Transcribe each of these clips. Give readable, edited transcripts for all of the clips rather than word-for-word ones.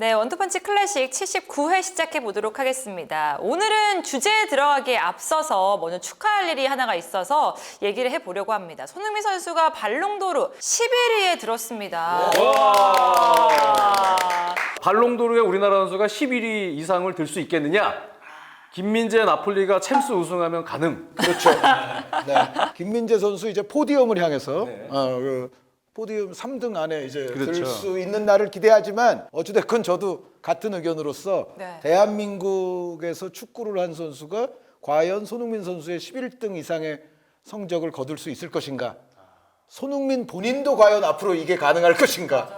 네, 원투펀치 클래식 79회 시작해 보도록 하겠습니다. 오늘은 주제에 들어가기에 앞서서 먼저 축하할 일이 하나가 있어서 얘기를 해보려고 합니다. 손흥민 선수가 발롱도르 11위에 들었습니다. 발롱도르에 우리나라 선수가 11위 이상을 들 수 있겠느냐? 김민재 나폴리가 챔스 우승하면 가능. 그렇죠. 네. 김민재 선수 이제 포디움을 향해서 네. 포디움 3등 안에 이제 그렇죠. 들 수 있는 날을 기대하지만 어찌됐건 저도 같은 의견으로서 네. 대한민국에서 축구를 한 선수가 과연 손흥민 선수의 11등 이상의 성적을 거둘 수 있을 것인가? 손흥민 본인도 과연 앞으로 이게 가능할 것인가?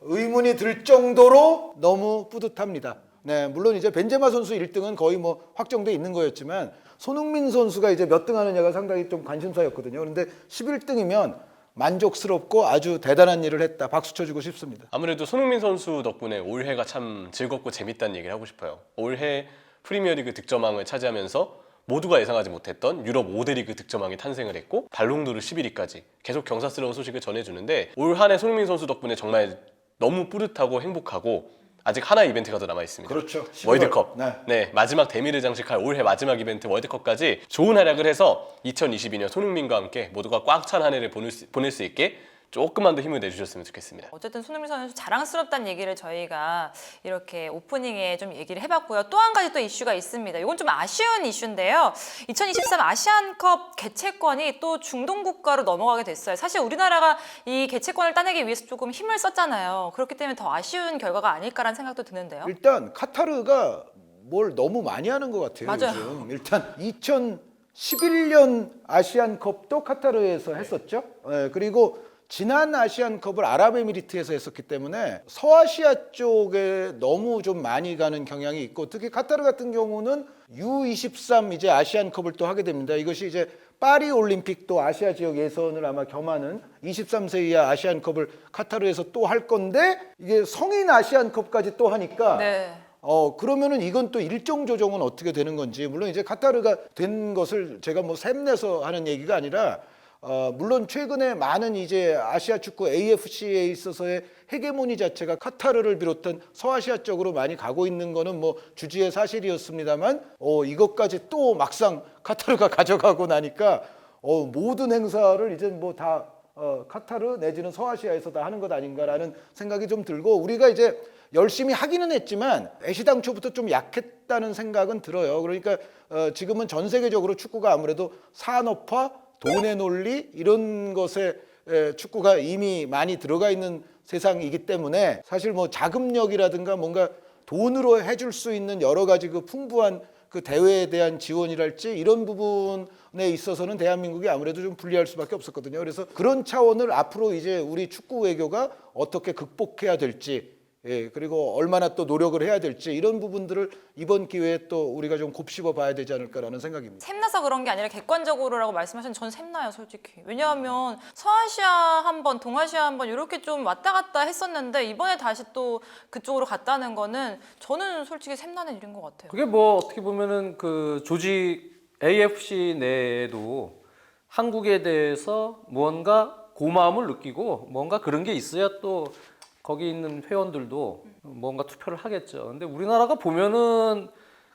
의문이 들 정도로 너무 뿌듯합니다. 네, 물론 이제 벤제마 선수 1등은 거의 뭐 확정돼 있는 거였지만 손흥민 선수가 이제 몇 등 하느냐가 상당히 좀 관심사였거든요. 그런데 11등이면 만족스럽고 아주 대단한 일을 했다. 박수 쳐주고 싶습니다. 아무래도 손흥민 선수 덕분에 올해가 참 즐겁고 재밌다는 얘기를 하고 싶어요. 올해 프리미어리그 득점왕을 차지하면서 모두가 예상하지 못했던 유럽 5대 리그 득점왕이 탄생을 했고 발롱도르 11위까지 계속 경사스러운 소식을 전해주는데 올 한 해 손흥민 선수 덕분에 정말 너무 뿌듯하고 행복하고 아직 하나의 이벤트가 더 남아있습니다. 그렇죠. 11월. 월드컵. 네. 네, 마지막 대미를 장식할 올해 마지막 이벤트 월드컵까지 좋은 활약을 해서 2022년 손흥민과 함께 모두가 꽉 찬 한 해를 보낼 수 있게 조금만 더 힘을 내주셨으면 좋겠습니다. 어쨌든 손흥민 선수 자랑스럽다는 얘기를 저희가 이렇게 오프닝에 좀 얘기를 해봤고요. 또 한 가지 또 이슈가 있습니다. 이건 좀 아쉬운 이슈인데요. 2023 아시안컵 개최권이 또 중동 국가로 넘어가게 됐어요. 사실 우리나라가 이 개최권을 따내기 위해서 조금 힘을 썼잖아요. 그렇기 때문에 더 아쉬운 결과가 아닐까라는 생각도 드는데요. 일단 카타르가 뭘 너무 많이 하는 것 같아요. 맞아요. 요즘. 일단 2011년 아시안컵도 카타르에서 했었죠. 네, 그리고 지난 아시안컵을 아랍에미리트에서 했었기 때문에 서아시아 쪽에 너무 좀 많이 가는 경향이 있고 특히 카타르 같은 경우는 U23 이제 아시안컵을 또 하게 됩니다. 이것이 이제 파리 올림픽도 아시아 지역 예선을 아마 겸하는 23세 이하 아시안컵을 카타르에서 또 할 건데 이게 성인 아시안컵까지 또 하니까 네. 그러면은 이건 또 일정 조정은 어떻게 되는 건지 물론 이제 카타르가 된 것을 제가 뭐 샘내서 하는 얘기가 아니라 물론 최근에 많은 이제 아시아 축구 AFC에 있어서의 헤게모니 자체가 카타르를 비롯한 서아시아 쪽으로 많이 가고 있는 거는 뭐 주지의 사실이었습니다만 이것까지 또 막상 카타르가 가져가고 나니까 모든 행사를 이제 뭐 다 카타르 내지는 서아시아에서 다 하는 것 아닌가라는 생각이 좀 들고 우리가 이제 열심히 하기는 했지만 애시당초부터 좀 약했다는 생각은 들어요. 그러니까 지금은 전 세계적으로 축구가 아무래도 산업화 돈의 논리 이런 것에 축구가 이미 많이 들어가 있는 세상이기 때문에 사실 뭐 자금력이라든가 뭔가 돈으로 해줄 수 있는 여러 가지 그 풍부한 그 대회에 대한 지원이랄지 이런 부분에 있어서는 대한민국이 아무래도 좀 불리할 수밖에 없었거든요. 그래서 그런 차원을 앞으로 이제 우리 축구 외교가 어떻게 극복해야 될지 그리고 얼마나 또 노력을 해야 될지 이런 부분들을 이번 기회에 또 우리가 좀 곱씹어 봐야 되지 않을까라는 생각입니다. 샘나서 그런 게 아니라 객관적으로라고 말씀하셨는데 전 샘나요 솔직히. 왜냐하면 서아시아 한 번, 동아시아 한 번 이렇게 좀 왔다 갔다 했었는데 이번에 다시 또 그쪽으로 갔다는 거는 저는 솔직히 샘나는 일인 것 같아요. 그게 뭐 어떻게 보면은 그 조직 AFC 내에도 한국에 대해서 무언가 고마움을 느끼고 뭔가 그런 게 있어야 또 거기 있는 회원들도 뭔가 투표를 하겠죠. 근데 우리나라가 보면은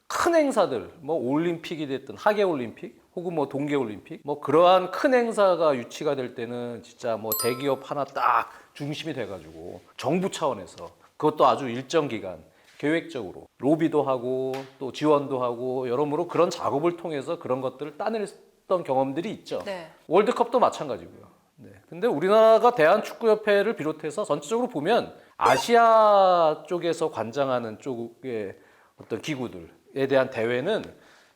큰 행사들, 뭐 올림픽이 됐든 하계 올림픽 혹은 뭐 동계 올림픽 뭐 그러한 큰 행사가 유치가 될 때는 진짜 뭐 대기업 하나 딱 중심이 돼가지고 정부 차원에서 그것도 아주 일정 기간 계획적으로 로비도 하고 또 지원도 하고 여러모로 그런 작업을 통해서 그런 것들을 따냈던 경험들이 있죠. 네. 월드컵도 마찬가지고요. 네. 근데 우리나라가 대한축구협회를 비롯해서 전체적으로 보면 아시아 쪽에서 관장하는 쪽의 어떤 기구들에 대한 대회는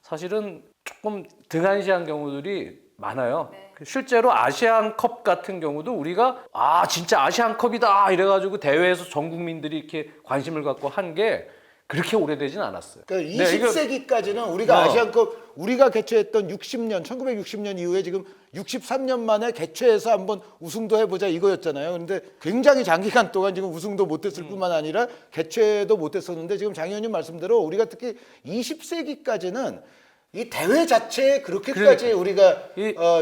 사실은 조금 등한시한 경우들이 많아요. 네. 실제로 아시안컵 같은 경우도 우리가 진짜 아시안컵이다 이래가지고 대회에서 전 국민들이 이렇게 관심을 갖고 한 게 그렇게 오래되진 않았어요. 그러니까 네, 20세기까지는 우리가 아시안컵 우리가 개최했던 60년, 1960년 이후에 지금 63년 만에 개최해서 한번 우승도 해보자 이거였잖아요. 그런데 굉장히 장기간 동안 지금 우승도 못했을 뿐만 아니라 개최도 못했었는데 지금 장 의원님 말씀대로 우리가 특히 20세기까지는 이 대회 자체에 그렇게까지 우리가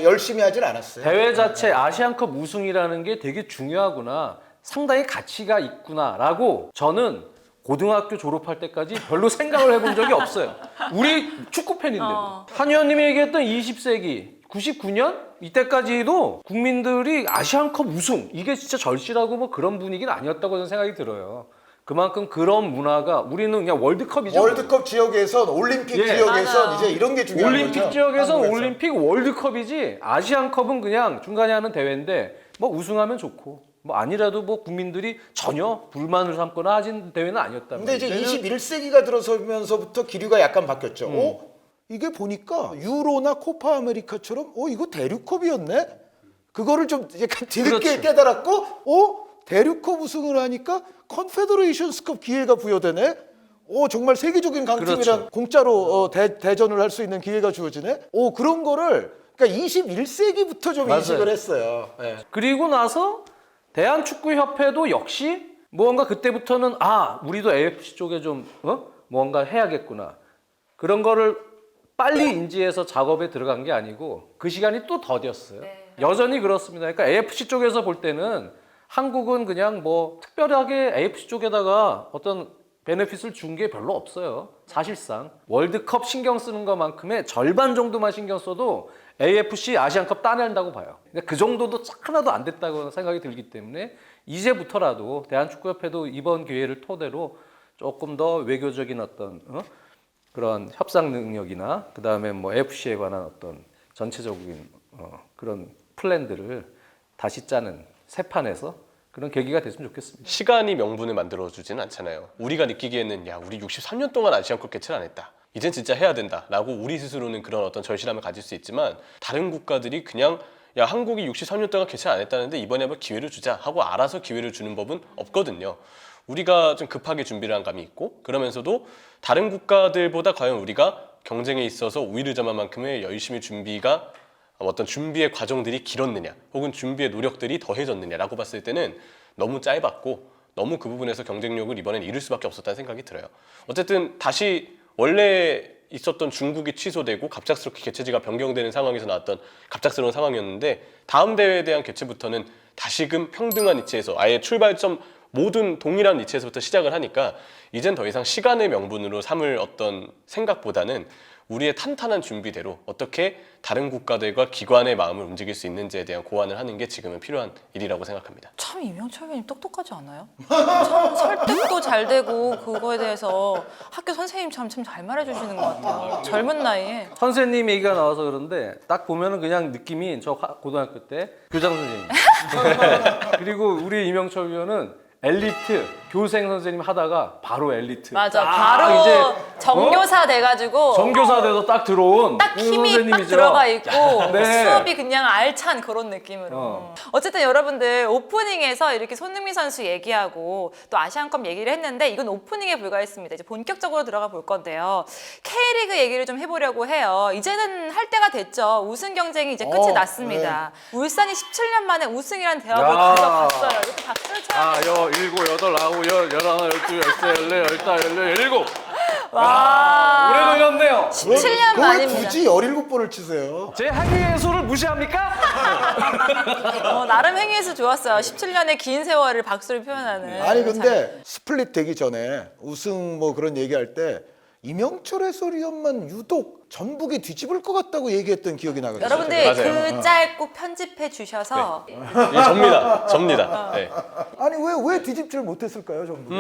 열심히 하질 않았어요. 대회 자체 아시안컵 우승이라는 게 되게 중요하구나, 상당히 가치가 있구나라고 저는 고등학교 졸업할 때까지 별로 생각을 해본 적이 없어요. 우리 축구 팬인데도. 한 의원님이 얘기했던 20세기 99년 이때까지도 국민들이 아시안컵 우승 이게 진짜 절실하고 뭐 그런 분위기는 아니었다고 저는 생각이 들어요. 그만큼 그런 문화가 우리는 그냥 월드컵이죠. 월드컵 지역에선 올림픽 예. 지역에선 맞아요. 이제 이런 게 중요한 올림픽 거죠. 지역에서 한국에서. 올림픽 월드컵이지 아시안컵은 그냥 중간에 하는 대회인데 뭐 우승하면 좋고 뭐 아니라도 뭐 국민들이 전혀 불만을 삼거나 하진 대회는 아니었다. 근데 이제 21세기가 들어서면서부터 기류가 약간 바뀌었죠. 이게 보니까 유로나 코파 아메리카처럼 이거 대륙컵이었네. 그거를 좀 약간 뒤늦게 그렇죠. 깨달았고 대륙컵 우승을 하니까 컨페더레이션스컵 기회가 부여되네. 정말 세계적인 강팀이랑 그렇죠. 공짜로 대전을 할 수 있는 기회가 주어지네. 그런 거를 그러니까 21세기부터 좀 맞아요. 인식을 했어요. 예. 그리고 나서 대한축구협회도 역시 뭔가 그때부터는 우리도 AFC 쪽에 좀 뭔가 해야겠구나. 그런 거를 빨리 인지해서 작업에 들어간 게 아니고 그 시간이 또 더뎠어요. 네. 여전히 그렇습니다. 그러니까 AFC 쪽에서 볼 때는 한국은 그냥 뭐 특별하게 AFC 쪽에다가 어떤 베네핏을 준 게 별로 없어요. 사실상 월드컵 신경 쓰는 것만큼의 절반 정도만 신경 써도 AFC 아시안컵 따낸다고 봐요. 그러니까 그 정도도 하나도 안 됐다고 생각이 들기 때문에 이제부터라도 대한축구협회도 이번 기회를 토대로 조금 더 외교적인 어떤 그런 협상 능력이나 그 다음에 뭐 AFC에 관한 어떤 전체적인 그런 플랜들을 다시 짜는 새 판에서 그런 계기가 됐으면 좋겠습니다. 시간이 명분을 만들어주지는 않잖아요. 우리가 느끼기에는 우리 63년 동안 아시안컵 개최를 안 했다. 이젠 진짜 해야 된다라고 우리 스스로는 그런 어떤 절실함을 가질 수 있지만 다른 국가들이 그냥 한국이 63년 동안 개최 안 했다는데 이번에 한번 기회를 주자 하고 알아서 기회를 주는 법은 없거든요. 우리가 좀 급하게 준비를 한 감이 있고 그러면서도 다른 국가들보다 과연 우리가 경쟁에 있어서 우위를 점한 만큼의 열심히 준비가 어떤 준비의 과정들이 길었느냐 혹은 준비의 노력들이 더해졌느냐라고 봤을 때는 너무 짧았고 너무 그 부분에서 경쟁력을 이번엔 잃을 수밖에 없었다는 생각이 들어요. 어쨌든 다시 원래 있었던 중국이 취소되고 갑작스럽게 개최지가 변경되는 상황에서 나왔던 갑작스러운 상황이었는데 다음 대회에 대한 개최부터는 다시금 평등한 위치에서 아예 출발점 모든 동일한 위치에서부터 시작을 하니까 이젠 더 이상 시간의 명분으로 삼을 어떤 생각보다는 우리의 탄탄한 준비대로 어떻게 다른 국가들과 기관의 마음을 움직일 수 있는지에 대한 고안을 하는 게 지금은 필요한 일이라고 생각합니다. 참 이명철 의원님 똑똑하지 않아요? 참 설득도 잘 되고 그거에 대해서 학교 선생님처럼 참 잘 말해주시는 것 같아요. 젊은 나이에. 선생님 얘기가 나와서 그런데 딱 보면은 그냥 느낌이 저 고등학교 때 교장 선생님 그리고 우리 이명철 의원은 엘리트 교생 선생님 하다가 바로 엘리트 맞아. 딱 바로 이제 정교사 돼가지고 정교사 돼서 딱 들어온 딱 그 힘이 딱 선생님이죠. 들어가 있고 네. 수업이 그냥 알찬 그런 느낌으로. 어쨌든 여러분들 오프닝에서 이렇게 손흥민 선수 얘기하고 또 아시안컵 얘기를 했는데 이건 오프닝에 불과했습니다. 이제 본격적으로 들어가 볼 건데요. K리그 얘기를 좀 해보려고 해요. 이제는 할 때가 됐죠. 우승 경쟁이 이제 끝이 났습니다. 울산이 17년 만에 우승이라는 대업을 야. 가져갔어요. 이렇게 박수를 쳐야 돼요. 7, 8, 9, 10, 11, 12, 13, 14, 15, 17 와. 오래 걸렸네요. 17년 그걸 만입니다. 굳이 17번을 치세요. 제 행위의 수를 무시합니까? 나름 행위에서 좋았어요. 17년의 긴 세월을 박수를 표현하는. 아니 근데 스플릿 되기 전에 우승 뭐 그런 얘기할 때 이명철 해설위원만 유독 전북이 뒤집을 것 같다고 얘기했던 기억이 나거든요. 여러분들 맞아요. 그 짧고 편집해 주셔서 이게 접니다. 네. 아니 왜 뒤집지를 못했을까요, 전북이?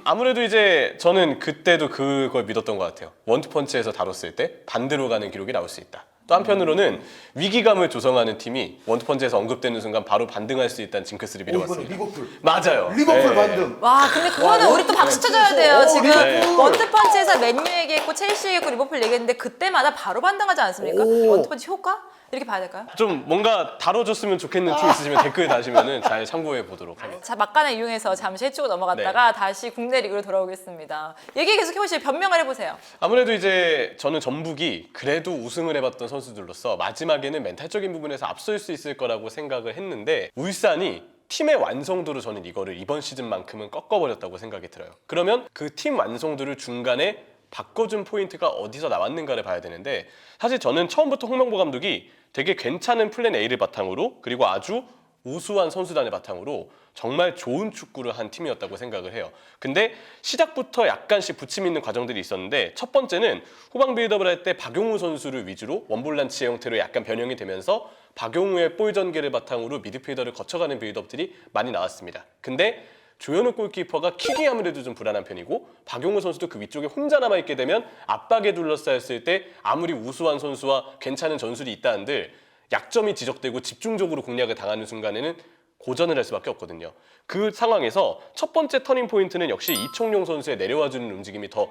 아무래도 이제 저는 그때도 그걸 믿었던 것 같아요. 원투펀치에서 다뤘을 때 반대로 가는 기록이 나올 수 있다. 또 한편으로는 위기감을 조성하는 팀이 원투펀치에서 언급되는 순간 바로 반등할 수 있다는 징크스를 이거는 믿어봤습니다. 리버풀. 맞아요. 리버풀 네. 반등. 와 근데 그거는 우리 또 박수 쳐줘야 돼요. 지금 리버풀. 원투펀치에서 맨유 얘기했고 첼시 얘기했고 리버풀 얘기했는데 그때마다 바로 반등하지 않습니까? 원투펀치 효과? 이렇게 봐야 될까요? 좀 뭔가 다뤄줬으면 좋겠는 팀 있으시면 댓글 다시면은 잘 참고해 보도록 하겠습니다. 자 막간을 이용해서 잠시 해치고 넘어갔다가 다시 국내 리그로 돌아오겠습니다. 얘기 계속 해보시죠. 변명을 해보세요. 아무래도 이제 저는 전북이 그래도 우승을 해봤던 선수들로서 마지막에는 멘탈적인 부분에서 앞설 수 있을 거라고 생각을 했는데 울산이 팀의 완성도로 저는 이거를 이번 시즌만큼은 꺾어버렸다고 생각이 들어요. 그러면 그 팀 완성도를 중간에 바꿔준 포인트가 어디서 나왔는가를 봐야 되는데 사실 저는 처음부터 홍명보 감독이 되게 괜찮은 플랜 A를 바탕으로 그리고 아주 우수한 선수단을 바탕으로 정말 좋은 축구를 한 팀이었다고 생각을 해요. 근데 시작부터 약간씩 부침 있는 과정들이 있었는데 첫 번째는 후방 빌드업을 할 때 박용우 선수를 위주로 원볼란치 형태로 약간 변형이 되면서 박용우의 볼 전개를 바탕으로 미드필더를 거쳐가는 빌드업들이 많이 나왔습니다. 근데 조현우 골키퍼가 킥이 아무래도 좀 불안한 편이고 박용우 선수도 그 위쪽에 혼자 남아있게 되면 압박에 둘러싸였을 때 아무리 우수한 선수와 괜찮은 전술이 있다 한들 약점이 지적되고 집중적으로 공략을 당하는 순간에는 고전을 할 수밖에 없거든요. 그 상황에서 첫 번째 터닝 포인트는 역시 이청용 선수의 내려와주는 움직임이 더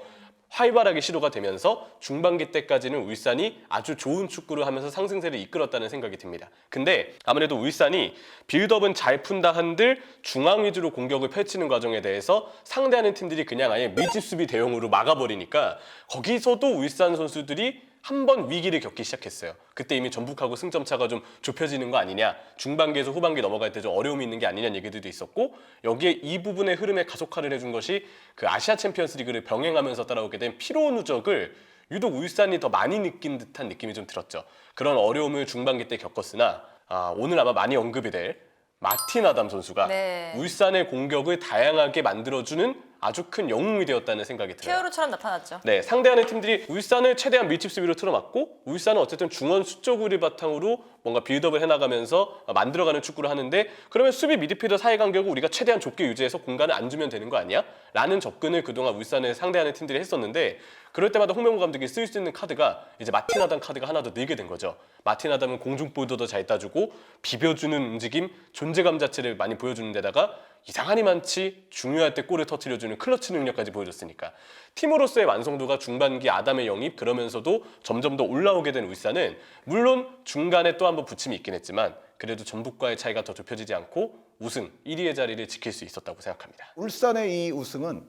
활발하게 시도가 되면서 중반기 때까지는 울산이 아주 좋은 축구를 하면서 상승세를 이끌었다는 생각이 듭니다. 근데 아무래도 울산이 빌드업은 잘 푼다 한들 중앙 위주로 공격을 펼치는 과정에 대해서 상대하는 팀들이 그냥 아예 밀집 수비 대용으로 막아버리니까 거기서도 울산 선수들이 한 번 위기를 겪기 시작했어요. 그때 이미 전북하고 승점 차가 좀 좁혀지는 거 아니냐, 중반기에서 후반기 넘어갈 때 좀 어려움이 있는 게 아니냐는 얘기들도 있었고 여기에 이 부분의 흐름에 가속화를 해준 것이 그 아시아 챔피언스 리그를 병행하면서 따라오게 된 피로 누적을 유독 울산이 더 많이 느낀 듯한 느낌이 좀 들었죠. 그런 어려움을 중반기 때 겪었으나 오늘 아마 많이 언급이 될 마틴 아담 선수가 네. 울산의 공격을 다양하게 만들어주는 아주 큰 영웅이 되었다는 생각이 들어요. 히어로처럼 나타났죠. 네, 상대하는 팀들이 울산을 최대한 밀집 수비로 틀어막고 울산은 어쨌든 중원 수적우를 바탕으로 뭔가 빌드업을 해나가면서 만들어가는 축구를 하는데 그러면 수비 미드필더 사이 간격을 우리가 최대한 좁게 유지해서 공간을 안 주면 되는 거 아니야? 라는 접근을 그동안 울산을 상대하는 팀들이 했었는데 그럴 때마다 홍명보 감독이 쓸 수 있는 카드가 이제 마틴 아담 카드가 하나 더 늘게 된 거죠. 마틴 아담은 공중볼도 더 잘 따주고 비벼주는 움직임, 존재감 자체를 많이 보여주는 데다가 이상하니 많지 중요할 때 골을 터뜨려주는 클러치 능력까지 보여줬으니까 팀으로서의 완성도가 중반기 아담의 영입 그러면서도 점점 더 올라오게 된 울산은 물론 중간에 또 한 번 부침이 있긴 했지만 그래도 전북과의 차이가 더 좁혀지지 않고 우승 1위의 자리를 지킬 수 있었다고 생각합니다. 울산의 이 우승은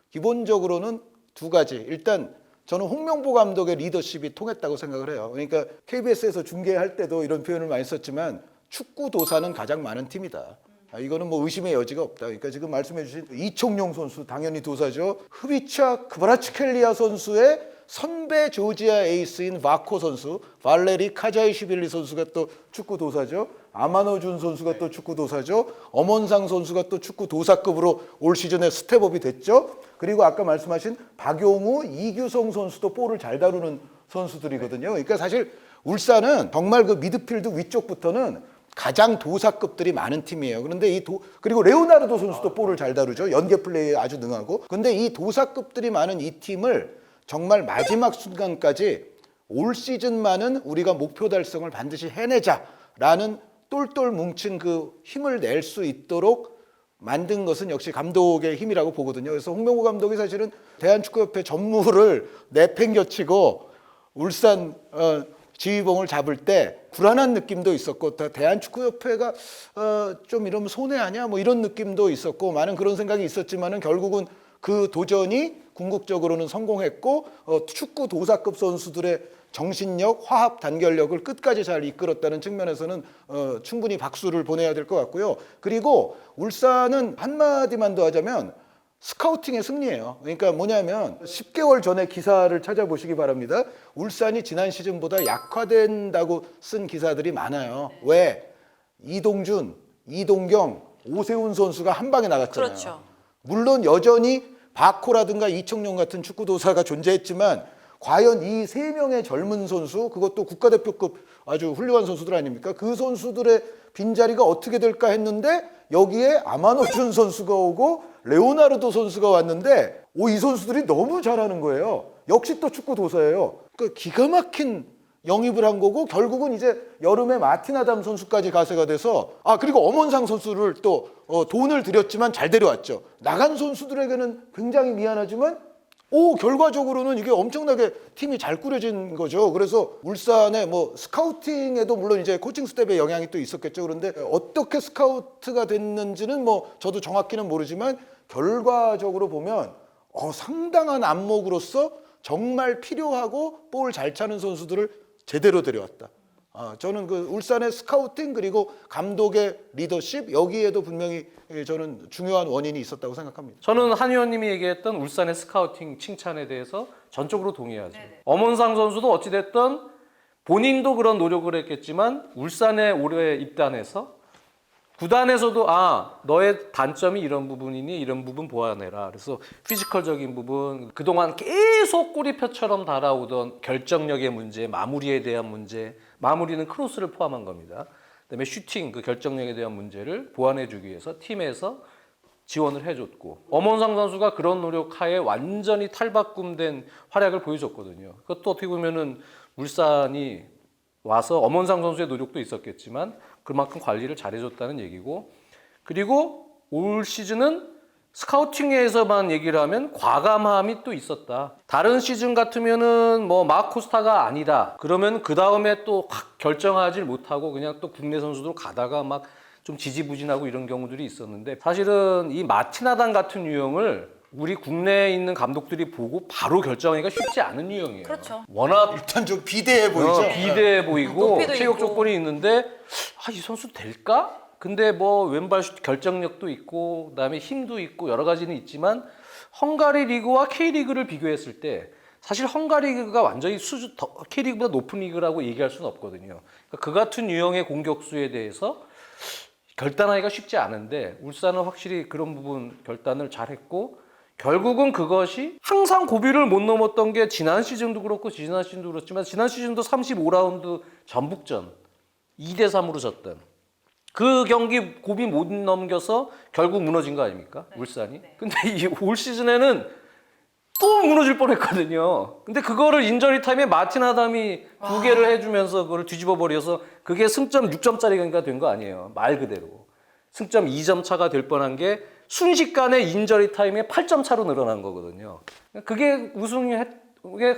기본적으로는 두 가지. 일단 저는 홍명보 감독의 리더십이 통했다고 생각을 해요. 그러니까 KBS에서 중계할 때도 이런 표현을 많이 썼지만 축구 도사는 가장 많은 팀이다. 이거는 뭐 의심의 여지가 없다. 그러니까 지금 말씀해 주신 이청용 선수 당연히 도사죠. 흐비차 크바라츠켈리아 선수의 선배 조지아 에이스인 바코 선수, 발레리 카자이시빌리 선수가 또 축구 도사죠. 아마노준 선수가 또 축구 도사죠. 엄원상 선수가 또 축구 도사급으로 올 시즌에 스텝업이 됐죠. 그리고 아까 말씀하신 박용우, 이규성 선수도 볼을 잘 다루는 선수들이거든요. 그러니까 사실 울산은 정말 그 미드필드 위쪽부터는 가장 도사급들이 많은 팀이에요. 그런데 그리고 레오나르도 선수도 볼을 잘 다루죠. 연계 플레이에 아주 능하고. 근데 이 도사급들이 많은 이 팀을 정말 마지막 순간까지 올 시즌만은 우리가 목표 달성을 반드시 해내자라는 똘똘 뭉친 그 힘을 낼 수 있도록 만든 것은 역시 감독의 힘이라고 보거든요. 그래서 홍명보 감독이 사실은 대한축구협회 전무를 내팽겨치고 울산 지휘봉을 잡을 때 불안한 느낌도 있었고 대한축구협회가 좀 이러면 손해하냐 뭐 이런 느낌도 있었고 많은 그런 생각이 있었지만은 결국은 그 도전이 궁극적으로는 성공했고 축구 도사급 선수들의 정신력, 화합, 단결력을 끝까지 잘 이끌었다는 측면에서는 충분히 박수를 보내야 될 것 같고요. 그리고 울산은 한마디만 더 하자면 스카우팅의 승리예요. 그러니까 뭐냐면 10개월 전에 기사를 찾아보시기 바랍니다. 울산이 지난 시즌보다 약화된다고 쓴 기사들이 많아요. 왜? 이동준, 이동경, 오세훈 선수가 한 방에 나갔잖아요. 그렇죠. 물론 여전히 바코라든가 이청용 같은 축구도사가 존재했지만 과연 이 세 명의 젊은 선수, 그것도 국가대표급 아주 훌륭한 선수들 아닙니까? 그 선수들의 빈자리가 어떻게 될까 했는데 여기에 아마노준 선수가 오고 레오나르도 선수가 왔는데 이 선수들이 너무 잘하는 거예요. 역시 또 축구도사예요. 그러니까 기가 막힌 영입을 한 거고 결국은 이제 여름에 마틴 아담 선수까지 가세가 돼서 그리고 엄원상 선수를 또 돈을 들였지만 잘 데려왔죠. 나간 선수들에게는 굉장히 미안하지만 결과적으로는 이게 엄청나게 팀이 잘 꾸려진 거죠. 그래서 울산의 뭐 스카우팅에도 물론 이제 코칭 스텝의 영향이 또 있었겠죠. 그런데 어떻게 스카우트가 됐는지는 뭐 저도 정확히는 모르지만 결과적으로 보면 상당한 안목으로서 정말 필요하고 볼 잘 차는 선수들을 제대로 데려왔다. 저는 그 울산의 스카우팅 그리고 감독의 리더십 여기에도 분명히 저는 중요한 원인이 있었다고 생각합니다. 저는 한 의원님이 얘기했던 울산의 스카우팅 칭찬에 대해서 전적으로 동의하죠. 엄원상 선수도 어찌됐든 본인도 그런 노력을 했겠지만 울산에 올해 입단해서 구단에서도 너의 단점이 이런 부분이니 이런 부분 보완해라. 그래서 피지컬적인 부분, 그동안 계속 꼬리표처럼 달아오던 결정력의 문제, 마무리에 대한 문제, 마무리는 크로스를 포함한 겁니다. 그다음에 슈팅, 그 결정력에 대한 문제를 보완해주기 위해서 팀에서 지원을 해줬고, 엄원상 선수가 그런 노력하에 완전히 탈바꿈된 활약을 보여줬거든요. 그것도 어떻게 보면은 울산이 와서 엄원상 선수의 노력도 있었겠지만 그만큼 관리를 잘해줬다는 얘기고, 그리고 올 시즌은 스카우팅에서만 얘기를 하면 과감함이 또 있었다. 다른 시즌 같으면은 뭐 마코스타가 아니다. 그러면 그 다음에 또 확 결정하지 못하고 그냥 또 국내 선수들 가다가 막 좀 지지부진하고 이런 경우들이 있었는데, 사실은 이 마티나단 같은 유형을 우리 국내에 있는 감독들이 보고 바로 결정하기가 쉽지 않은 유형이에요. 그렇죠. 워낙 일단 좀 비대해 보이죠. 비대해 보이고 높이도 체격 있고. 조건이 있는데 이 선수 될까? 근데 뭐 왼발 슛 결정력도 있고 그다음에 힘도 있고 여러 가지는 있지만, 헝가리 리그와 K리그를 비교했을 때 사실 헝가리 리그가 완전히 수준 K리그보다 높은 리그라고 얘기할 수는 없거든요. 그러니까 그 같은 유형의 공격수에 대해서 결단하기가 쉽지 않은데, 울산은 확실히 그런 부분 결단을 잘했고, 결국은 그것이 항상 고비를 못 넘었던 게 지난 시즌도 그렇고 지난 시즌도 그렇지만, 지난 시즌도 35라운드 전북전 2대3으로 졌던 그 경기 고비 못 넘겨서 결국 무너진 거 아닙니까? 울산이. 근데 이 올 시즌에는 또 무너질 뻔했거든요. 근데 그거를 인저리 타임에 마틴 아담이 2개를 해주면서 그걸 뒤집어 버려서 그게 승점 6점짜리가 된 거 아니에요. 말 그대로. 승점 2점 차가 될 뻔한 게 순식간에 인저리 타임에 8점 차로 늘어난 거거든요. 그게 우승의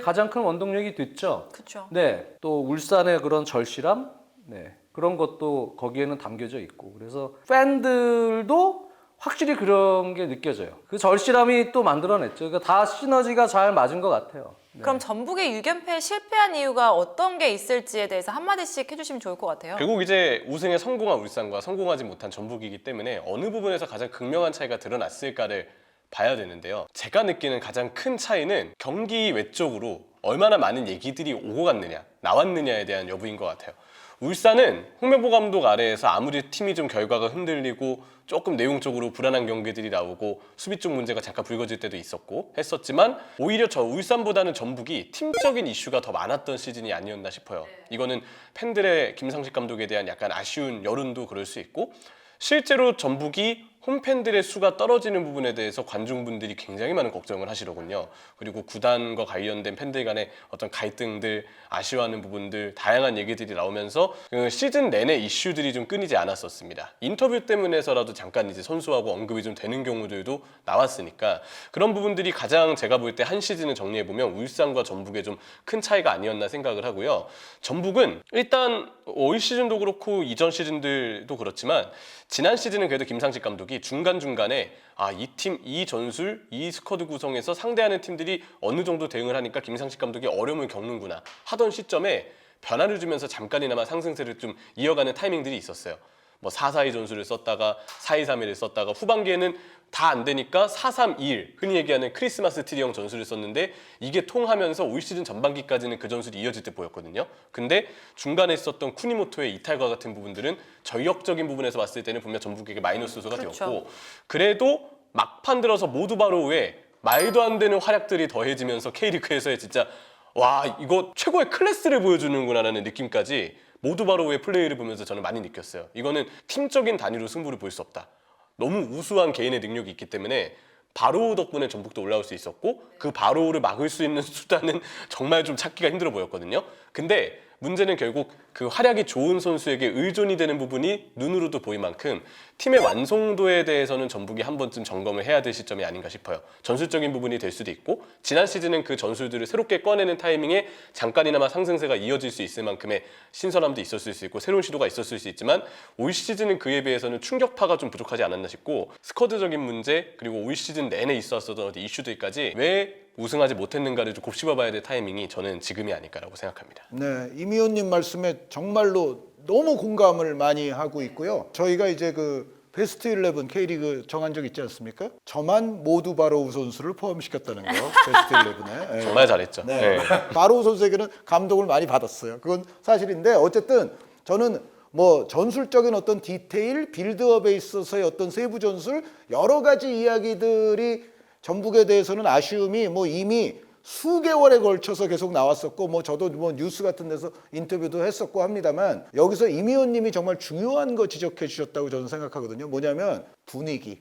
가장 큰 원동력이 됐죠. 그렇죠. 네, 또 울산의 그런 절실함, 네, 그런 것도 거기에는 담겨져 있고, 그래서 팬들도 확실히 그런 게 느껴져요. 그 절실함이 또 만들어냈죠. 그러니까 다 시너지가 잘 맞은 것 같아요. 네. 그럼 전북의 6연패에 실패한 이유가 어떤 게 있을지에 대해서 한마디씩 해주시면 좋을 것 같아요. 결국 이제 우승에 성공한 울산과 성공하지 못한 전북이기 때문에 어느 부분에서 가장 극명한 차이가 드러났을까를 봐야 되는데요. 제가 느끼는 가장 큰 차이는 경기 외적으로 얼마나 많은 얘기들이 오고 갔느냐, 나왔느냐에 대한 여부인 것 같아요. 울산은 홍명보 감독 아래에서 아무리 팀이 좀 결과가 흔들리고 조금 내용적으로 불안한 경기들이 나오고 수비 쪽 문제가 잠깐 불거질 때도 있었고 했었지만, 오히려 저 울산보다는 전북이 팀적인 이슈가 더 많았던 시즌이 아니었나 싶어요. 이거는 팬들의 김상식 감독에 대한 약간 아쉬운 여론도 그럴 수 있고, 실제로 전북이 홈팬들의 수가 떨어지는 부분에 대해서 관중분들이 굉장히 많은 걱정을 하시더군요. 그리고 구단과 관련된 팬들 간의 어떤 갈등들, 아쉬워하는 부분들, 다양한 얘기들이 나오면서 그 시즌 내내 이슈들이 좀 끊이지 않았었습니다. 인터뷰 때문에서라도 잠깐 이제 선수하고 언급이 좀 되는 경우들도 나왔으니까, 그런 부분들이 가장 제가 볼 때 한 시즌을 정리해보면 울산과 전북의 좀 큰 차이가 아니었나 생각을 하고요. 전북은 일단 올 시즌도 그렇고 이전 시즌들도 그렇지만, 지난 시즌은 그래도 김상식 감독이 중간중간에 이 팀, 이 전술, 이 스쿼드 구성에서 상대하는 팀들이 어느 정도 대응을 하니까 김상식 감독이 어려움을 겪는구나 하던 시점에 변화를 주면서 잠깐이나마 상승세를 좀 이어가는 타이밍들이 있었어요. 뭐 4-4-2 전술을 썼다가 4-2-3-1을 썼다가 후반기에는 다 안 되니까 4-3-2-1, 흔히 얘기하는 크리스마스 트리형 전술을 썼는데, 이게 통하면서 올 시즌 전반기까지는 그 전술이 이어질 때 보였거든요. 근데 중간에 있었던 쿠니모토의 이탈과 같은 부분들은 전력적인 부분에서 봤을 때는 분명 전북에게 마이너스 요소가 그렇죠. 되었고, 그래도 막판 들어서 모두 바로 후에 말도 안 되는 활약들이 더해지면서 K리그에서의 진짜 와, 이거 최고의 클래스를 보여주는구나라는 느낌까지 모두 바로의 플레이를 보면서 저는 많이 느꼈어요. 이거는 팀적인 단위로 승부를 볼 수 없다. 너무 우수한 개인의 능력이 있기 때문에 바로우 덕분에 전북도 올라올 수 있었고, 그 바로우를 막을 수 있는 수단은 정말 좀 찾기가 힘들어 보였거든요. 근데 문제는 결국 그 활약이 좋은 선수에게 의존이 되는 부분이 눈으로도 보일 만큼 팀의 완성도에 대해서는 전북이 한 번쯤 점검을 해야 될 시점이 아닌가 싶어요. 전술적인 부분이 될 수도 있고, 지난 시즌은 그 전술들을 새롭게 꺼내는 타이밍에 잠깐이나마 상승세가 이어질 수 있을 만큼의 신선함도 있었을 수 있고 새로운 시도가 있었을 수 있지만, 올 시즌은 그에 비해서는 충격파가 좀 부족하지 않았나 싶고, 스쿼드적인 문제, 그리고 올 시즌 내내 있었던 어떤 이슈들까지 왜 우승하지 못했는가를 좀 곱씹어봐야 될 타이밍이 저는 지금이 아닐까라고 생각합니다. 네, 이미호님 말씀에 정말로 너무 공감을 많이 하고 있고요. 저희가 이제 그 베스트 11 K리그 정한 적 있지 않습니까? 저만 모두 바로우 선수를 포함시켰다는 거, 베스트 11에. 네. 정말 잘했죠. 네. 바로우 선수에게는 감독을 많이 받았어요. 그건 사실인데, 어쨌든 저는 뭐 전술적인 어떤 디테일, 빌드업에 있어서의 어떤 세부 전술 여러 가지 이야기들이 전북에 대해서는 아쉬움이 뭐 이미 수개월에 걸쳐서 계속 나왔었고 뭐 저도 뭐 뉴스 같은 데서 인터뷰도 했었고 합니다만 여기서 임 의원님이 정말 중요한 거 지적해 주셨다고 저는 생각하거든요. 뭐냐면 분위기.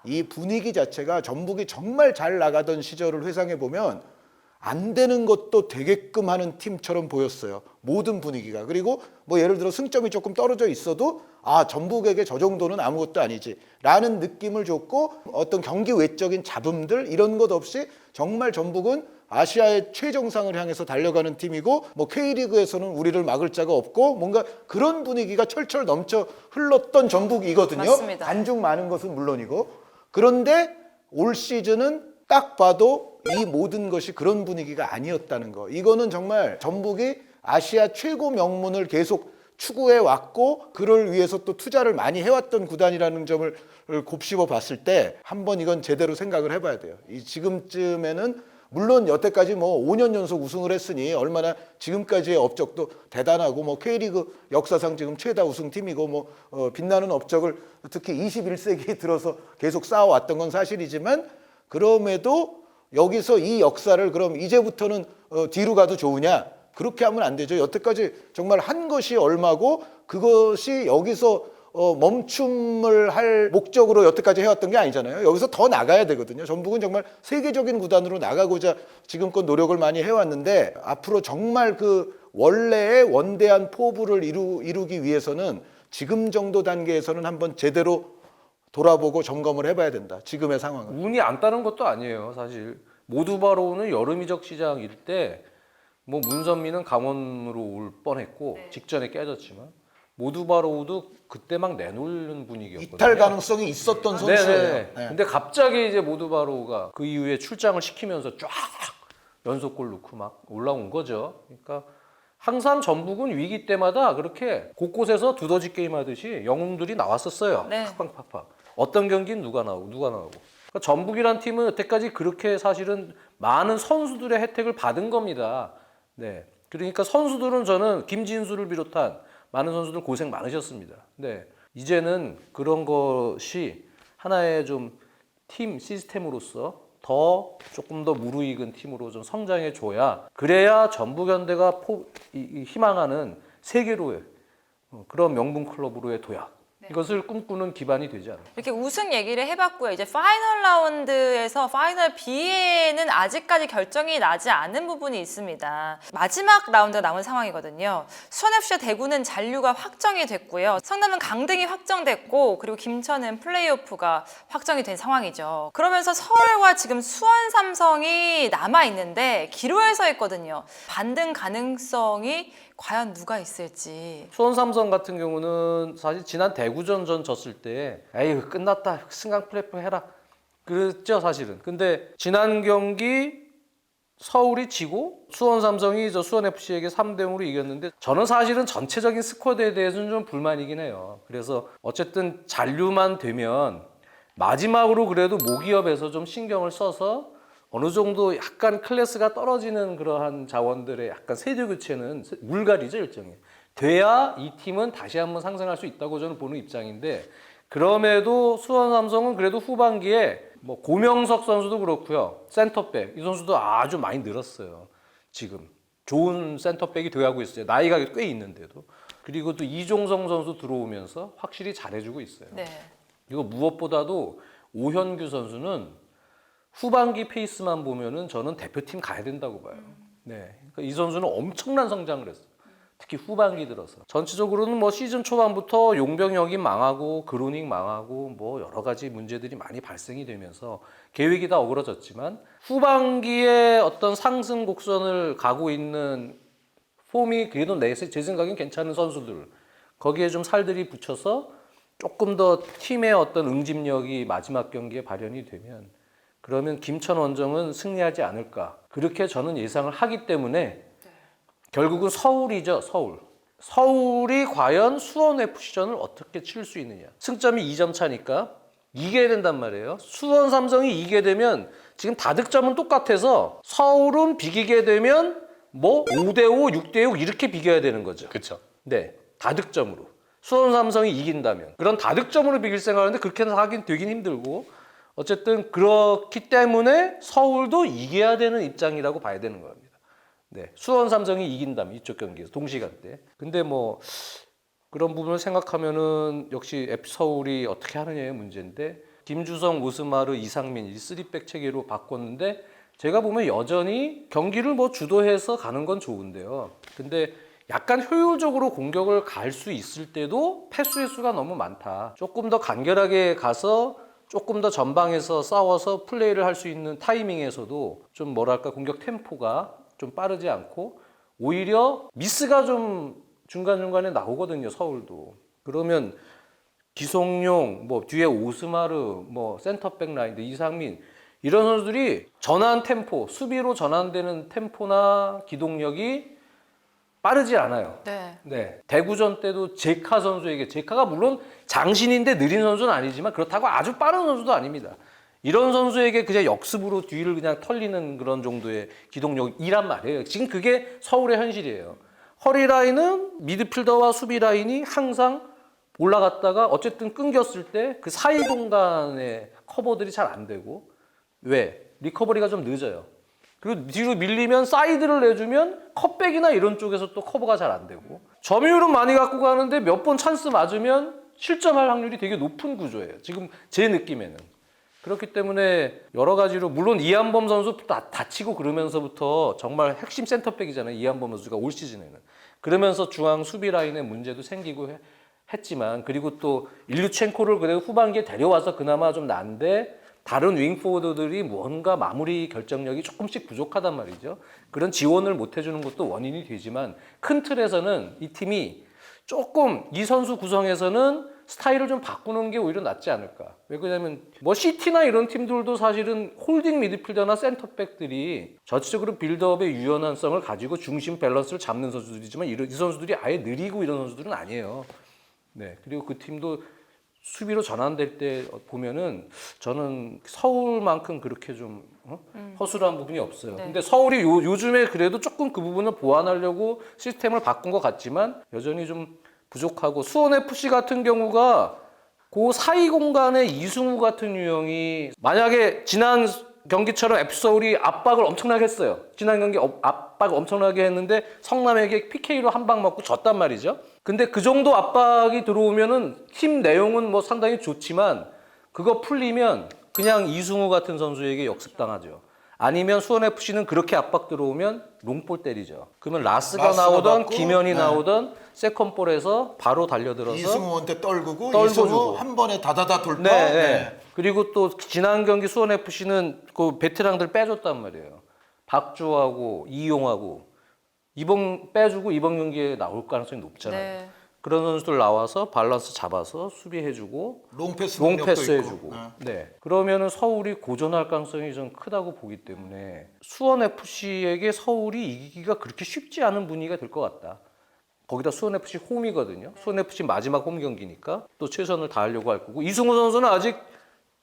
이 분위기 자체가 전북이 정말 잘 나가던 시절을 회상해 보면 안 되는 것도 되게끔 하는 팀처럼 보였어요. 모든 분위기가. 그리고 뭐 예를 들어 승점이 조금 떨어져 있어도 아 전북에게 저 정도는 아무것도 아니지 라는 느낌을 줬고 어떤 경기 외적인 잡음들 이런 것 없이 정말 전북은 아시아의 최정상을 향해서 달려가는 팀이고 뭐 K리그에서는 우리를 막을 자가 없고 뭔가 그런 분위기가 철철 넘쳐 흘렀던 전북이거든요. 맞습니다. 안중 많은 것은 물론이고 그런데 올 시즌은 딱 봐도 이 모든 것이 그런 분위기가 아니었다는 거. 이거는 정말 전북이 아시아 최고 명문을 계속 추구해 왔고 그를 위해서 또 투자를 많이 해왔던 구단이라는 점을 곱씹어 봤을 때 한번 이건 제대로 생각을 해봐야 돼요. 이 지금쯤에는 물론 여태까지 뭐 5년 연속 우승을 했으니 얼마나 지금까지의 업적도 대단하고 뭐 K리그 역사상 지금 최다 우승팀이고 뭐 빛나는 업적을 특히 21세기 들어서 계속 쌓아왔던 건 사실이지만 그럼에도 여기서 이 역사를 그럼 이제부터는 뒤로 가도 좋으냐? 그렇게 하면 안 되죠. 여태까지 정말 한 것이 얼마고 그것이 여기서 멈춤을 할 목적으로 여태까지 해왔던 게 아니잖아요. 여기서 더 나가야 되거든요. 전북은 정말 세계적인 구단으로 나가고자 지금껏 노력을 많이 해왔는데 앞으로 정말 그 원래의 원대한 포부를 이루기 위해서는 지금 정도 단계에서는 한번 제대로 돌아보고 점검을 해봐야 된다. 지금의 상황은. 운이 안 따른 것도 아니에요, 사실. 모두바로우는 여름 이적 시장일 때 뭐 문선민은 강원으로 올 뻔했고 직전에 깨졌지만 모두바로우도 그때 막 내놓는 분위기였거든요. 이탈 가능성이 있었던 선수예요. 네네. 네. 근데 갑자기 이제 모두바로우가 그 이후에 출장을 시키면서 쫙 연속골 넣고 막 올라온 거죠. 그러니까 항상 전북은 위기 때마다 그렇게 곳곳에서 두더지 게임 하듯이 영웅들이 나왔었어요. 네. 팍팍팍팍. 어떤 경기는 누가 나오고. 그러니까 전북이란 팀은 여태까지 그렇게 사실은 많은 선수들의 혜택을 받은 겁니다. 네. 그러니까 선수들은 저는 김진수를 비롯한 많은 선수들 고생 많으셨습니다. 네. 이제는 그런 것이 하나의 좀 팀 시스템으로서 더 조금 더 무르익은 팀으로 좀 성장해 줘야 그래야 전북현대가 희망하는 세계로의 그런 명문 클럽으로의 도약 이것을 꿈꾸는 기반이 되지 않을까. 이렇게 우승 얘기를 해봤고요. 이제 파이널 라운드에서 파이널 B에는 아직까지 결정이 나지 않은 부분이 있습니다. 마지막 라운드가 남은 상황이거든요. 수원FC와 대구는 잔류가 확정이 됐고요. 성남은 강등이 확정됐고 그리고 김천은 플레이오프가 확정이 된 상황이죠. 그러면서 서울과 지금 수원 삼성이 남아있는데 기로에 서 있거든요. 반등 가능성이 과연 누가 있을지. 수원 삼성 같은 경우는 사실 지난 대구전 졌을 때 에이 끝났다 승강 플레이오프 해라 그랬죠 사실은. 근데 지난 경기 서울이 지고 수원 삼성이 수원 FC에게 3대0으로 이겼는데 저는 사실은 전체적인 스쿼드에 대해서는 좀 불만이긴 해요. 그래서 어쨌든 잔류만 되면 마지막으로 그래도 모기업에서 좀 신경을 써서 어느 정도 약간 클래스가 떨어지는 그러한 자원들의 약간 세대 교체는 물갈이죠 일종의 돼야 이 팀은 다시 한번 상승할 수 있다고 저는 보는 입장인데 그럼에도 수원 삼성은 그래도 후반기에 뭐 고명석 선수도 그렇고요 센터백 이 선수도 아주 많이 늘었어요. 지금 좋은 센터백이 되어가고 있어요. 나이가 꽤 있는데도. 그리고 또 이종성 선수 들어오면서 확실히 잘해주고 있어요. 네. 이거 무엇보다도 오현규 선수는 후반기 페이스만 보면은 저는 대표팀 가야 된다고 봐요. 네, 그러니까 이 선수는 엄청난 성장을 했어요. 특히 후반기 들어서. 전체적으로는 뭐 시즌 초반부터 용병역이 망하고 그로닝 망하고 뭐 여러 가지 문제들이 많이 발생이 되면서 계획이 다 어그러졌지만 후반기에 어떤 상승 곡선을 가고 있는 폼이 그래도 제 생각엔 괜찮은 선수들 거기에 좀 살들이 붙여서 조금 더 팀의 어떤 응집력이 마지막 경기에 발현이 되면 그러면 김천 원정은 승리하지 않을까 그렇게 저는 예상을 하기 때문에 결국은 서울이죠. 서울이 과연 수원 FC전을 어떻게 칠 수 있느냐. 승점이 2점 차니까 이겨야 된단 말이에요. 수원 삼성이 이기게 되면 지금 다득점은 똑같아서 서울은 비기게 되면 뭐 5대5, 6대6 이렇게 비겨야 되는 거죠. 그렇죠. 네, 다득점으로. 수원 삼성이 이긴다면 그런 다득점으로 비길 생각하는데 그렇게는 하긴 되긴 힘들고 어쨌든 그렇기 때문에 서울도 이겨야 되는 입장이라고 봐야 되는 겁니다. 네, 수원 삼성이 이긴다면 이쪽 경기에서 동시간대. 근데 뭐 그런 부분을 생각하면은 역시 FC 서울이 어떻게 하느냐의 문제인데 김주성, 오스마르, 이상민 이 3백 체계로 바꿨는데 제가 보면 여전히 경기를 뭐 주도해서 가는 건 좋은데요. 근데 약간 효율적으로 공격을 갈 수 있을 때도 패스의 수가 너무 많다. 조금 더 간결하게 가서 조금 더 전방에서 싸워서 플레이를 할 수 있는 타이밍에서도 좀 뭐랄까 공격 템포가 좀 빠르지 않고 오히려 미스가 좀 중간중간에 나오거든요. 서울도. 그러면 기성용, 뭐 뒤에 오스마르, 뭐 센터백 라인, 이상민 이런 선수들이 전환 템포, 수비로 전환되는 템포나 기동력이 빠르지 않아요. 네. 네. 대구전 때도 제카 선수에게 제카가 물론 장신인데 느린 선수는 아니지만 그렇다고 아주 빠른 선수도 아닙니다. 이런 선수에게 그냥 역습으로 뒤를 그냥 털리는 그런 정도의 기동력이란 말이에요. 지금 그게 서울의 현실이에요. 허리 라인은 미드필더와 수비 라인이 항상 올라갔다가 어쨌든 끊겼을 때 그 사이 공간의 커버들이 잘 안 되고 왜? 리커버리가 좀 늦어요. 그리고 뒤로 밀리면 사이드를 내주면 컷백이나 이런 쪽에서 또 커버가 잘 안 되고 점유율은 많이 갖고 가는데 몇 번 찬스 맞으면 실점할 확률이 되게 높은 구조예요. 지금 제 느낌에는. 그렇기 때문에 여러 가지로 물론 이한범 선수 다치고 그러면서부터 정말 핵심 센터백이잖아요. 이한범 선수가 올 시즌에는. 그러면서 중앙 수비 라인에 문제도 생기고 했지만 그리고 또 일류첸코를 그래도 후반기에 데려와서 그나마 좀 나은데 다른 윙포워드들이 뭔가 마무리 결정력이 조금씩 부족하단 말이죠. 그런 지원을 못 해주는 것도 원인이 되지만 큰 틀에서는 이 팀이 조금 이 선수 구성에서는 스타일을 좀 바꾸는 게 오히려 낫지 않을까. 왜 그러냐면 뭐 시티나 이런 팀들도 사실은 홀딩 미드필더나 센터백들이 전체적으로 빌드업의 유연성을 가지고 중심 밸런스를 잡는 선수들이지만 이 선수들이 아예 느리고 이런 선수들은 아니에요. 네. 그리고 그 팀도 수비로 전환될 때 보면은 저는 서울만큼 그렇게 좀 허술한 부분이 없어요. 네. 근데 서울이 요즘에 그래도 조금 그 부분을 보완하려고 시스템을 바꾼 것 같지만 여전히 좀 부족하고 수원FC 같은 경우가 그 사이 공간에 이승우 같은 유형이 만약에 지난 경기처럼 FC 서울이 압박을 엄청나게 했어요. 지난 경기 압박을 엄청나게 했는데 성남에게 PK로 한 방 맞고 졌단 말이죠. 근데 그 정도 압박이 들어오면은 팀 내용은 뭐 상당히 좋지만 그거 풀리면 그냥 이승우 같은 선수에게 역습당하죠. 아니면 수원FC는 그렇게 압박 들어오면 롱볼 때리죠. 그러면 라스가 나오던 받고, 김현이 네. 나오던 세컨볼에서 바로 달려들어서 이승우한테 떨구고 떨궈주고. 이승우 한 번에 다다다 돌파. 네, 네. 네. 그리고 또 지난 경기 수원FC는 그 베테랑들 빼줬단 말이에요. 박주하고 이용하고 이번 빼주고 이번 경기에 나올 가능성이 높잖아요. 네. 그런 선수들 나와서 밸런스 잡아서 수비해주고 롱패스 롱패스 능력도 해주고. 있고. 네. 그러면은 서울이 고전할 가능성이 좀 크다고 보기 때문에 수원FC에게 서울이 이기기가 그렇게 쉽지 않은 분위기가 될 것 같다. 거기다 수원FC 홈이거든요. 수원FC 마지막 홈 경기니까 또 최선을 다하려고 할 거고 이승우 선수는 아직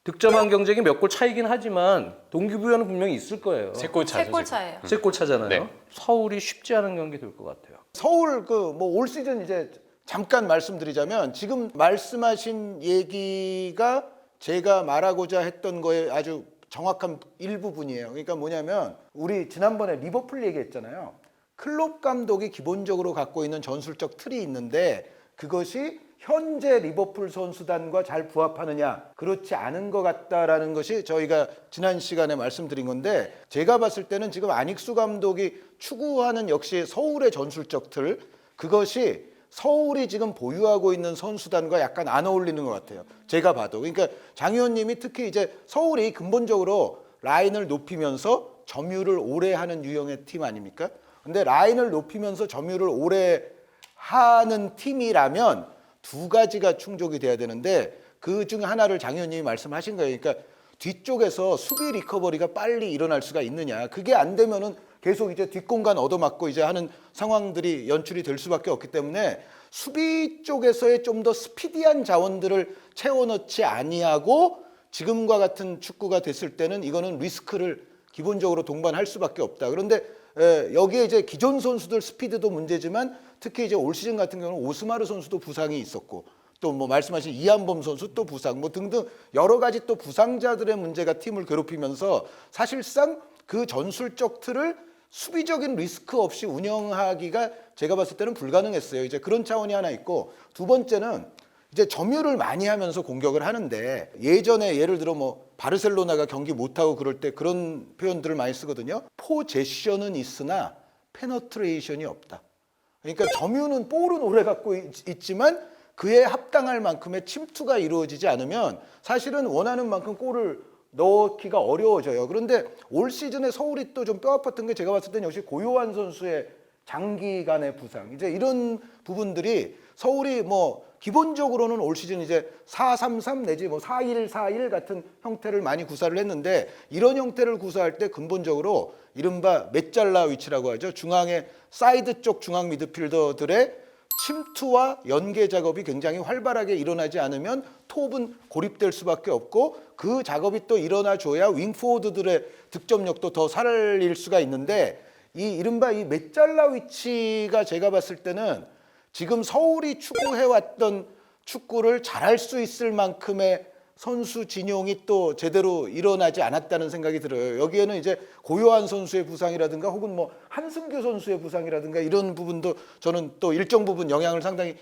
득점한 경쟁이 몇 골 차이긴 하지만 동기부여는 분명히 있을 거예요. 3골 차죠. 3골 지금. 차예요. 3골 차잖아요. 네. 서울이 쉽지 않은 경기 될 것 같아요. 서울 그 뭐 올 시즌 이제 잠깐 말씀드리자면 지금 말씀하신 얘기가 제가 말하고자 했던 거에 아주 정확한 일부분이에요. 그러니까 뭐냐면 우리 지난번에 리버풀 얘기했잖아요. 클롭 감독이 기본적으로 갖고 있는 전술적 틀이 있는데 그것이 현재 리버풀 선수단과 잘 부합하느냐 그렇지 않은 것 같다라는 것이 저희가 지난 시간에 말씀드린 건데 제가 봤을 때는 지금 안익수 감독이 추구하는 역시 서울의 전술적 틀 그것이 서울이 지금 보유하고 있는 선수단과 약간 안 어울리는 것 같아요. 제가 봐도. 그러니까 장 의원님이 특히 이제 서울이 근본적으로 라인을 높이면서 점유를 오래 하는 유형의 팀 아닙니까? 근데 라인을 높이면서 점유를 오래 하는 팀이라면 두 가지가 충족이 돼야 되는데 그 중에 하나를 장 의원님이 말씀하신 거예요. 그러니까 뒤쪽에서 수비 리커버리가 빨리 일어날 수가 있느냐. 그게 안 되면은 계속 이제 뒷공간 얻어맞고 이제 하는 상황들이 연출이 될 수밖에 없기 때문에 수비 쪽에서의 좀 더 스피디한 자원들을 채워넣지 아니하고 지금과 같은 축구가 됐을 때는 이거는 리스크를 기본적으로 동반할 수밖에 없다. 그런데 여기에 이제 기존 선수들 스피드도 문제지만 특히 이제 올 시즌 같은 경우는 오스마르 선수도 부상이 있었고 또 뭐 말씀하신 이한범 선수 또 부상 뭐 등등 여러 가지 또 부상자들의 문제가 팀을 괴롭히면서 사실상 그 전술적 틀을 수비적인 리스크 없이 운영하기가 제가 봤을 때는 불가능했어요. 이제 그런 차원이 하나 있고 두 번째는 이제 점유를 많이 하면서 공격을 하는데 예전에 예를 들어 뭐 바르셀로나가 경기 못하고 그럴 때 그런 표현들을 많이 쓰거든요. 포제션은 있으나 페너트레이션이 없다. 그러니까 점유는 볼은 오래 갖고 있지만 그에 합당할 만큼의 침투가 이루어지지 않으면 사실은 원하는 만큼 골을 넣기가 어려워져요. 그런데 올 시즌에 서울이 또 좀 뼈아팠던 게 제가 봤을 때는 역시 고요한 선수의 장기간의 부상. 이제 이런 부분들이 서울이 뭐 기본적으로는 올 시즌 이제 4-3-3 내지 뭐 4-1-4-1 같은 형태를 많이 구사를 했는데 이런 형태를 구사할 때 근본적으로 이른바 메잘라 위치라고 하죠. 중앙의 사이드 쪽 중앙 미드필더들의 침투와 연계 작업이 굉장히 활발하게 일어나지 않으면 톱은 고립될 수밖에 없고 그 작업이 또 일어나줘야 윙포워드들의 득점력도 더 살릴 수가 있는데 이 이른바 이 메잘라 위치가 제가 봤을 때는 지금 서울이 추구해왔던 축구를 잘할 수 있을 만큼의 선수 진용이 또 제대로 일어나지 않았다는 생각이 들어요. 여기에는 이제 고요한 선수의 부상이라든가 혹은 뭐 한승규 선수의 부상이라든가 이런 부분도 저는 또 일정 부분 영향을 상당히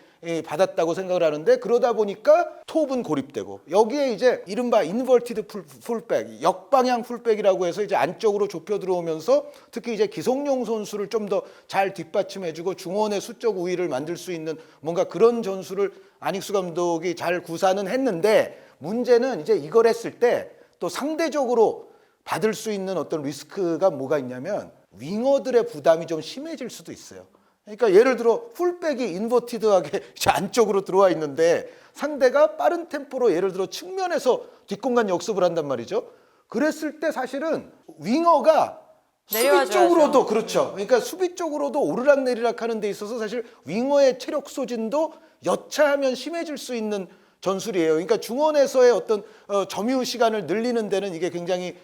받았다고 생각을 하는데 그러다 보니까 톱은 고립되고 여기에 이제 이른바 인버티드 풀백, 역방향 풀백이라고 해서 이제 안쪽으로 좁혀 들어오면서 특히 이제 기성용 선수를 좀 더 잘 뒷받침해주고 중원의 수적 우위를 만들 수 있는 뭔가 그런 전술을 안익수 감독이 잘 구사는 했는데 문제는 이제 이걸 했을 때 또 상대적으로 받을 수 있는 어떤 리스크가 뭐가 있냐면 윙어들의 부담이 좀 심해질 수도 있어요. 그러니까 예를 들어 풀백이 인버티드하게 안쪽으로 들어와 있는데 상대가 빠른 템포로 예를 들어 측면에서 뒷공간 역습을 한단 말이죠. 그랬을 때 사실은 윙어가 수비 내려와줘야죠. 쪽으로도 그렇죠. 그러니까 수비 쪽으로도 오르락내리락 하는 데 있어서 사실 윙어의 체력 소진도 여차하면 심해질 수 있는 전술이에요. 그러니까 중원에서의 어떤 점유 시간을 늘리는 데는 이게 굉장히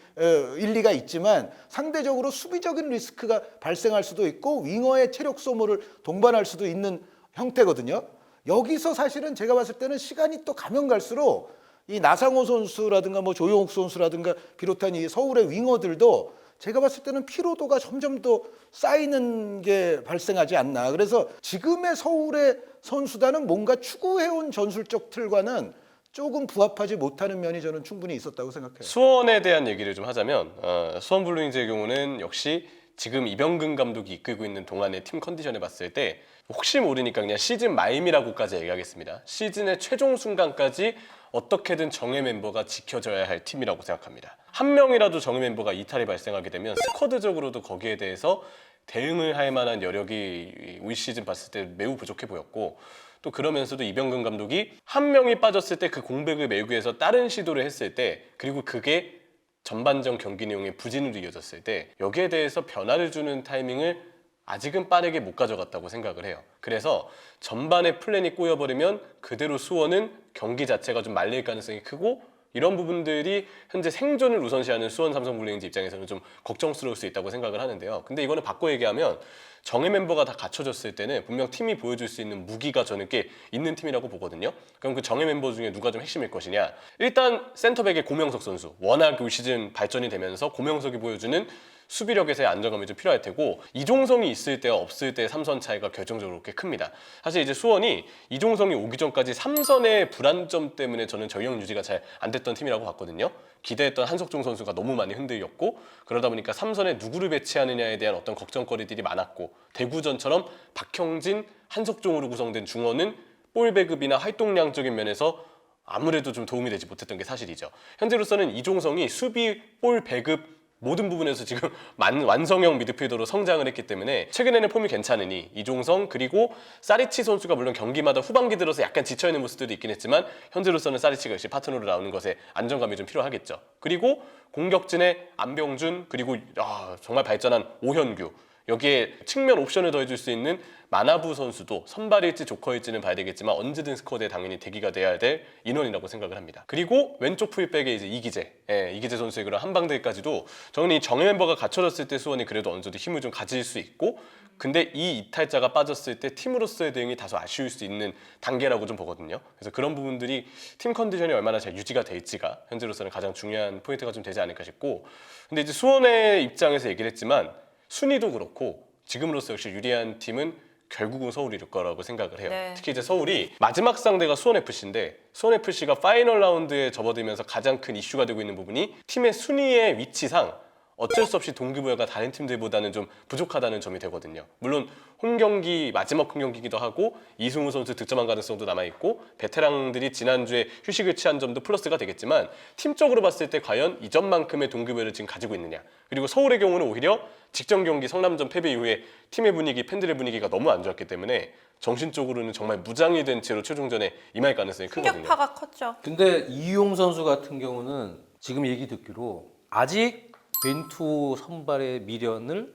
일리가 있지만 상대적으로 수비적인 리스크가 발생할 수도 있고 윙어의 체력 소모를 동반할 수도 있는 형태거든요. 여기서 사실은 제가 봤을 때는 시간이 또 가면 갈수록 이 나상호 선수라든가 뭐 조용욱 선수라든가 비롯한 이 서울의 윙어들도 제가 봤을 때는 피로도가 점점 더 쌓이는 게 발생하지 않나. 그래서 지금의 서울의 선수단은 뭔가 추구해온 전술적 틀과는 조금 부합하지 못하는 면이 저는 충분히 있었다고 생각해요. 수원에 대한 얘기를 좀 하자면 수원 블루윙즈의 경우는 역시 지금 이병근 감독이 이끌고 있는 동안의 팀 컨디션을 봤을 때 혹시 모르니까 그냥 시즌 마임이라고까지 얘기하겠습니다. 시즌의 최종 순간까지 어떻게든 정예 mem버가 지켜져야 할 팀이라고 생각합니다. 한 명이라도 정예 멤버가 이탈이 발생하게 되면 스쿼드적으로도 거기에 대해서 대응을 할 만한 여력이 올 시즌 봤을 때 매우 부족해 보였고 또 그러면서도 이병근 감독이 한 명이 빠졌을 때 그 공백을 메우기 위해서 다른 시도를 했을 때 그리고 그게 전반전 경기 내용의 부진으로 이어졌을 때 여기에 대해서 변화를 주는 타이밍을 아직은 빠르게 못 가져갔다고 생각을 해요. 그래서 전반에 플랜이 꼬여버리면 그대로 수원은 경기 자체가 좀 말릴 가능성이 크고 이런 부분들이 현재 생존을 우선시하는 수원 삼성 블루윙즈 입장에서는 좀 걱정스러울 수 있다고 생각을 하는데요. 근데 이거는 바꿔 얘기하면 정예 멤버가 다 갖춰졌을 때는 분명 팀이 보여줄 수 있는 무기가 저는 꽤 있는 팀이라고 보거든요. 그럼 그 정예 멤버 중에 누가 좀 핵심일 것이냐? 일단 센터백의 고명석 선수. 워낙 올 시즌 발전이 되면서 고명석이 보여주는 수비력에서의 안정감이 좀 필요할 테고 이종성이 있을 때와 없을 때의 삼선 차이가 결정적으로 꽤 큽니다. 사실 이제 수원이 이종성이 오기 전까지 삼선의 불안점 때문에 저는 전력 유지가 잘 안 됐던 팀이라고 봤거든요. 기대했던 한석종 선수가 너무 많이 흔들렸고 그러다 보니까 삼선에 누구를 배치하느냐에 대한 어떤 걱정거리들이 많았고 대구전처럼 박형진, 한석종으로 구성된 중원은 볼 배급이나 활동량적인 면에서 아무래도 좀 도움이 되지 못했던 게 사실이죠. 현재로서는 이종성이 수비, 볼 배급 모든 부분에서 지금 완성형 미드필더로 성장을 했기 때문에 최근에는 폼이 괜찮으니 이종성 그리고 사리치 선수가 물론 경기마다 후반기 들어서 약간 지쳐있는 모습들도 있긴 했지만 현재로서는 사리치가 역시 파트너로 나오는 것에 안정감이 좀 필요하겠죠. 그리고 공격진의 안병준 그리고 정말 발전한 오현규 여기에 측면 옵션을 더해줄 수 있는 마나부 선수도 선발일지 조커일지는 봐야 되겠지만 언제든 스쿼드에 당연히 대기가 돼야 될 인원이라고 생각을 합니다. 그리고 왼쪽 풀백에 이제 이기재 선수의 그런 한방들까지도 저는 이 정예 멤버가 갖춰졌을 때 수원이 그래도 어느 정도 힘을 좀 가질 수 있고, 근데 이 이탈자가 빠졌을 때 팀으로서의 대응이 다소 아쉬울 수 있는 단계라고 좀 보거든요. 그래서 그런 부분들이 팀 컨디션이 얼마나 잘 유지가 될지가 현재로서는 가장 중요한 포인트가 좀 되지 않을까 싶고, 근데 이제 수원의 입장에서 얘기를 했지만 순위도 그렇고 지금으로서 역시 유리한 팀은 결국은 서울일 거라고 생각을 해요. 네. 특히 이제 서울이 마지막 상대가 수원FC인데 수원FC가 파이널 라운드에 접어들면서 가장 큰 이슈가 되고 있는 부분이 팀의 순위의 위치상 어쩔 수 없이 동기부여가 다른 팀들보다는 좀 부족하다는 점이 되거든요. 물론 홈경기 마지막 홈경기이기도 하고 이승우 선수 득점한 가능성도 남아있고 베테랑들이 지난주에 휴식을 취한 점도 플러스가 되겠지만 팀적으로 봤을 때 과연 이전만큼의 동기부여를 지금 가지고 있느냐. 그리고 서울의 경우는 오히려 직전 경기 성남전 패배 이후에 팀의 분위기, 팬들의 분위기가 너무 안 좋았기 때문에 정신적으로는 정말 무장이 된 채로 최종전에 임할 가능성이 크거든요. 충격파가 컸죠. 근데 이용 선수 같은 경우는 지금 얘기 듣기로 아직 벤투 선발의 미련을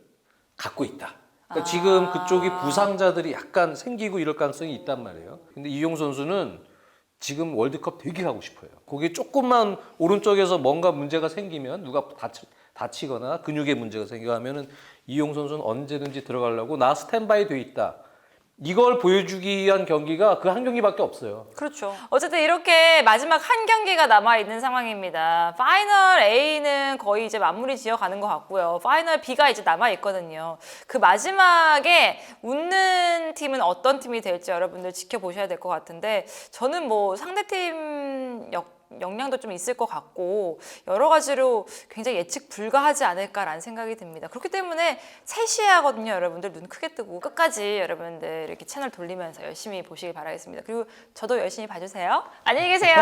갖고 있다. 그러니까 지금 그쪽이 부상자들이 약간 생기고 이럴 가능성이 있단 말이에요. 근데 이용 선수는 지금 월드컵 되게 하고 싶어요. 거기에 조금만 오른쪽에서 뭔가 문제가 생기면 누가 다치거나 근육에 문제가 생겨하면은 이용 선수는 언제든지 들어가려고 나 스탠바이 돼 있다. 이걸 보여주기 위한 경기가 그 한 경기밖에 없어요. 그렇죠. 어쨌든 이렇게 마지막 한 경기가 남아있는 상황입니다. 파이널 A는 거의 이제 마무리 지어가는 것 같고요. 파이널 B가 이제 남아있거든요. 그 마지막에 웃는 팀은 어떤 팀이 될지 여러분들 지켜보셔야 될 것 같은데, 저는 뭐 상대팀 역량도 좀 있을 것 같고 여러 가지로 굉장히 예측 불가하지 않을까라는 생각이 듭니다. 그렇기 때문에 3시에 하거든요. 여러분들 눈 크게 뜨고 끝까지 여러분들 이렇게 채널 돌리면서 열심히 보시길 바라겠습니다. 그리고 저도 열심히 봐주세요. 안녕히 계세요.